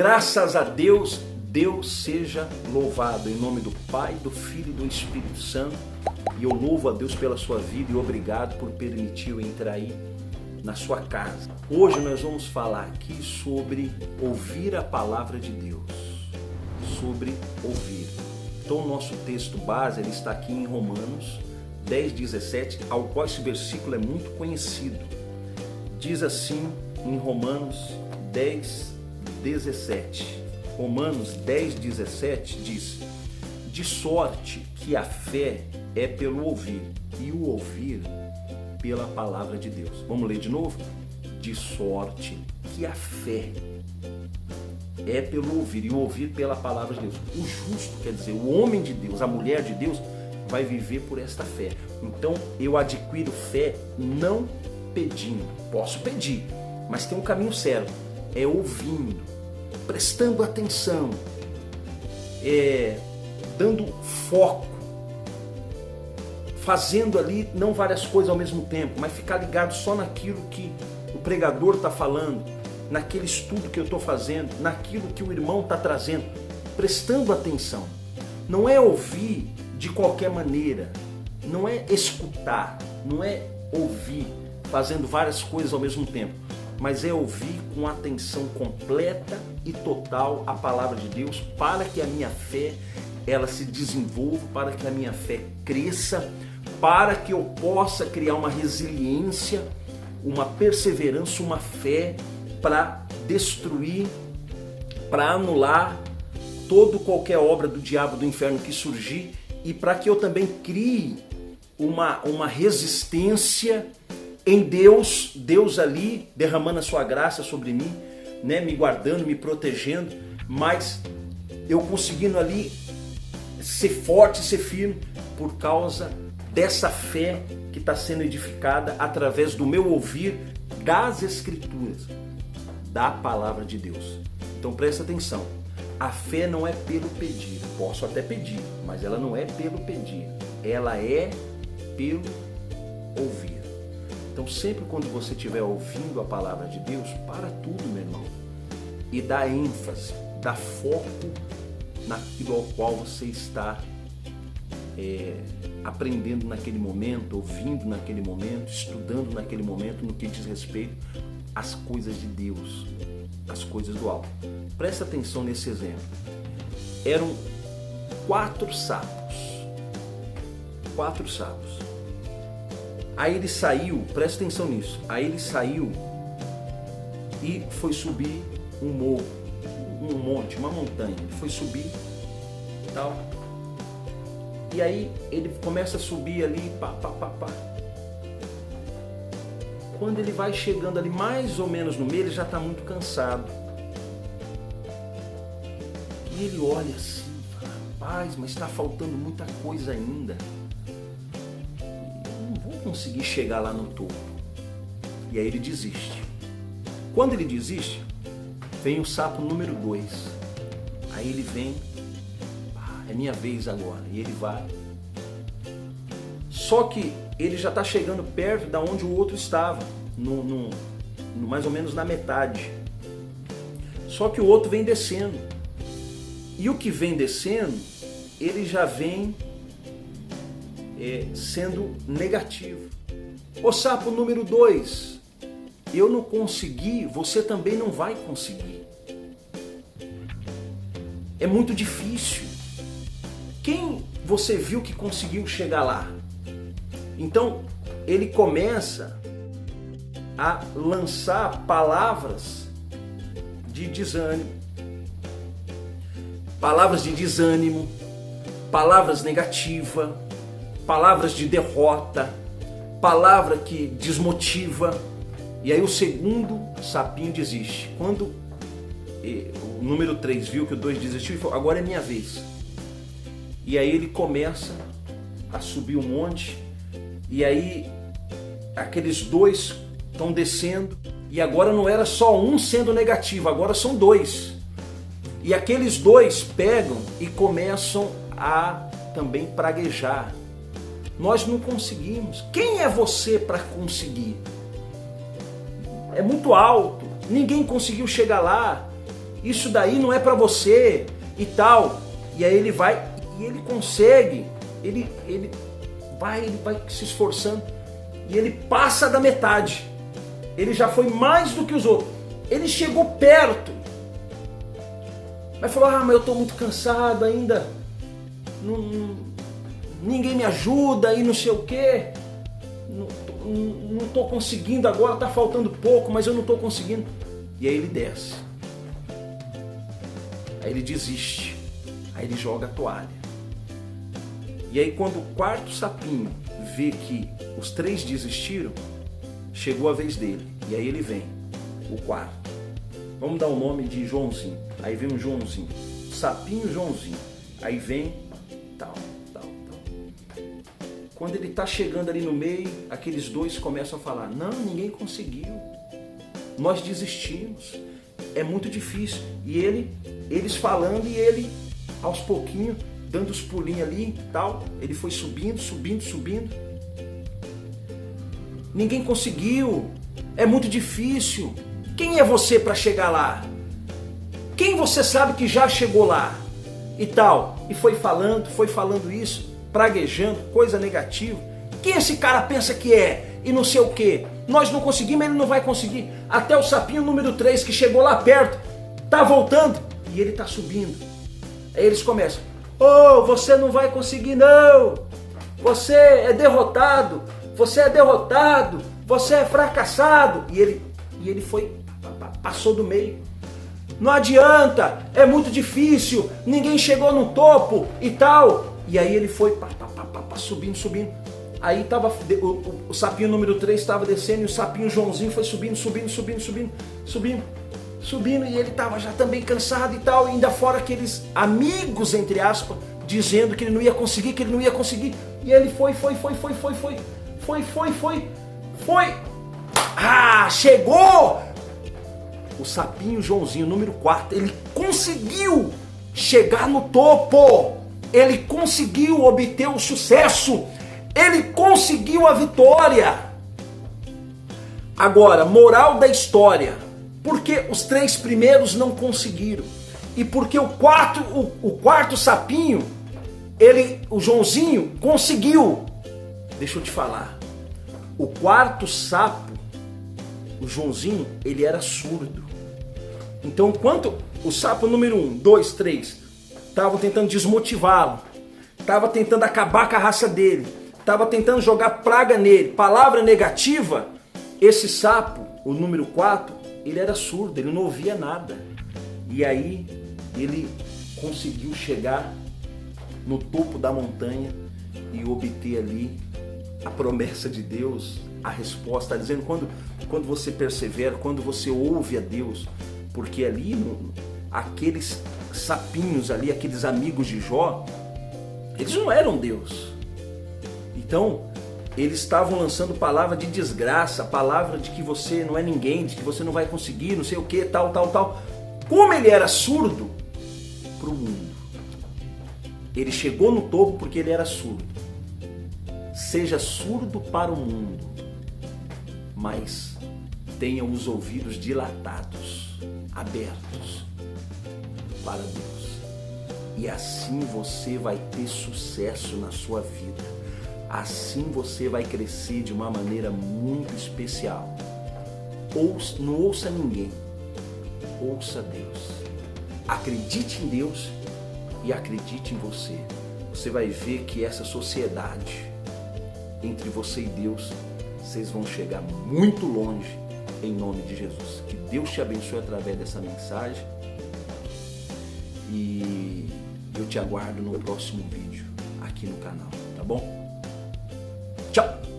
Graças a Deus, Deus seja louvado. Em nome do Pai, do Filho e do Espírito Santo. E eu louvo a Deus pela sua vida e obrigado por permitir eu entrar aí na sua casa. Hoje nós vamos falar aqui sobre ouvir a palavra de Deus. Sobre ouvir. Então o nosso texto base ele está aqui em Romanos 10:17, ao qual esse versículo é muito conhecido. Diz assim em Romanos 10:17. Romanos 10:17 diz: de sorte que a fé é pelo ouvir, e o ouvir pela palavra de Deus. Vamos ler de novo? De sorte que a fé é pelo ouvir, e o ouvir pela palavra de Deus. O justo, quer dizer, o homem de Deus, a mulher de Deus, vai viver por esta fé. Então eu adquiro fé não pedindo. Posso pedir, mas tem um caminho certo. É ouvindo, prestando atenção, dando foco, fazendo ali não várias coisas ao mesmo tempo, mas ficar ligado só naquilo que o pregador está falando, naquele estudo que eu estou fazendo, naquilo que o irmão está trazendo, prestando atenção. Não é ouvir de qualquer maneira, não é escutar, não é ouvir fazendo várias coisas ao mesmo tempo, mas é ouvir com atenção completa e total a palavra de Deus, para que a minha fé ela se desenvolva, para que a minha fé cresça, para que eu possa criar uma resiliência, uma perseverança, uma fé para destruir, para anular qualquer obra do diabo, do inferno que surgir, e para que eu também crie uma resistência em Deus, Deus ali derramando a sua graça sobre mim, né, me guardando, me protegendo, mas eu conseguindo ali ser forte, ser firme por causa dessa fé que está sendo edificada através do meu ouvir das Escrituras, da palavra de Deus. Então presta atenção, a fé não é pelo pedir, posso até pedir, mas ela não é pelo pedir, ela é pelo ouvir. Então sempre quando você estiver ouvindo a palavra de Deus, para tudo, meu irmão, e dá ênfase, dá foco naquilo ao qual você está aprendendo naquele momento, ouvindo naquele momento, estudando naquele momento, no que diz respeito às coisas de Deus, às coisas do alto. Presta atenção nesse exemplo. Eram 4 sapos. 4 sapos. Aí ele saiu, presta atenção nisso, aí ele saiu e foi subir um morro, um monte, uma montanha. Ele foi subir e tal. E aí ele começa a subir ali, pá. Quando ele vai chegando ali mais ou menos no meio, ele já está muito cansado. E ele olha assim, fala, rapaz, mas está faltando muita coisa ainda. Eu não vou conseguir chegar lá no topo. E aí ele desiste. Quando ele desiste, vem o sapo número 2. Aí ele vem, é minha vez agora. E ele vai. Só que ele já está chegando perto da onde o outro estava, mais ou menos na metade. Só que o outro vem descendo. E o que vem descendo, ele já vem sendo negativo. O sapo número 2, eu não consegui, você também não vai conseguir. É muito difícil. Quem você viu que conseguiu chegar lá? Então, ele começa a lançar palavras de desânimo. Palavras de desânimo, palavras negativas, palavras de derrota, palavra que desmotiva. E aí o segundo sapinho desiste. Quando o número 3 viu que o 2 desistiu, ele falou, agora é minha vez. E aí ele começa a subir um monte, e aí aqueles 2 estão descendo, e agora não era só um sendo negativo, agora são 2. E aqueles 2 pegam e começam a também praguejar. Nós não conseguimos. Quem é você para conseguir? É muito alto, ninguém conseguiu chegar lá. isso daí não é para você e tal. E aí ele vai e ele consegue, ele vai se esforçando e ele passa da metade. Ele já foi mais do que os outros. Ele chegou perto. Mas falou, mas eu estou muito cansado ainda. Ninguém me ajuda e não sei o quê. Não estou conseguindo agora, está faltando pouco, mas eu não estou conseguindo. E aí ele desce. Aí ele desiste. Aí ele joga a toalha. E aí quando o quarto sapinho vê que os 3 desistiram, chegou a vez dele. E aí ele vem, o quarto. Vamos dar o nome de Joãozinho. Aí vem um Joãozinho. Sapinho Joãozinho. Aí vem tal. Quando ele está chegando ali no meio, aqueles 2 começam a falar, não, ninguém conseguiu. Nós desistimos. É muito difícil. E eles falando e ele, aos pouquinhos, dando os pulinhos ali e tal. Ele foi subindo. Ninguém conseguiu. É muito difícil. Quem é você para chegar lá? Quem você sabe que já chegou lá? E tal. E foi falando isso, praguejando, coisa negativa. Quem esse cara pensa que é? E não sei o quê. Nós não conseguimos, ele não vai conseguir. Até o sapinho número 3, que chegou lá perto, tá voltando e ele tá subindo. Aí eles começam, você não vai conseguir não. Você é derrotado. Você é fracassado. E ele foi, passou do meio. Não adianta, é muito difícil, ninguém chegou no topo e tal. E aí ele foi subindo. Aí tava, o sapinho número 3 estava descendo e o sapinho Joãozinho foi subindo. E ele estava já também cansado e tal. E ainda fora aqueles amigos, entre aspas, dizendo que ele não ia conseguir, E ele foi. Chegou! O sapinho Joãozinho, número 4, ele conseguiu chegar no topo. Ele conseguiu obter o sucesso. Ele conseguiu a vitória. Agora, moral da história. Por que os 3 primeiros não conseguiram? E porque o quarto sapinho, o Joãozinho, conseguiu. Deixa eu te falar. O quarto sapo, o Joãozinho, ele era surdo. Então, enquanto o sapo número 1, 2, 3 estavam tentando desmotivá-lo, estavam tentando acabar com a raça dele, estavam tentando jogar praga nele, palavra negativa, esse sapo, o número 4, ele era surdo, ele não ouvia nada. E aí ele conseguiu chegar no topo da montanha e obter ali a promessa de Deus, a resposta, está dizendo, quando você persevera, quando você ouve a Deus, porque ali, aqueles sapinhos ali, aqueles amigos de Jó, eles não eram Deus. Então, eles estavam lançando palavra de desgraça, palavra de que você não é ninguém, de que você não vai conseguir, não sei o que, tal. Como ele era surdo para o mundo, ele chegou no topo porque ele era surdo. Seja surdo para o mundo, mas tenha os ouvidos dilatados, abertos para Deus. E assim você vai ter sucesso na sua vida. Assim você vai crescer de uma maneira muito especial. Não ouça ninguém, ouça Deus. Acredite em Deus e acredite em você. Você vai ver que essa sociedade entre você e Deus, vocês vão chegar muito longe em nome de Jesus. Que Deus te abençoe através dessa mensagem e eu te aguardo no próximo vídeo aqui no canal, tá bom? Tchau!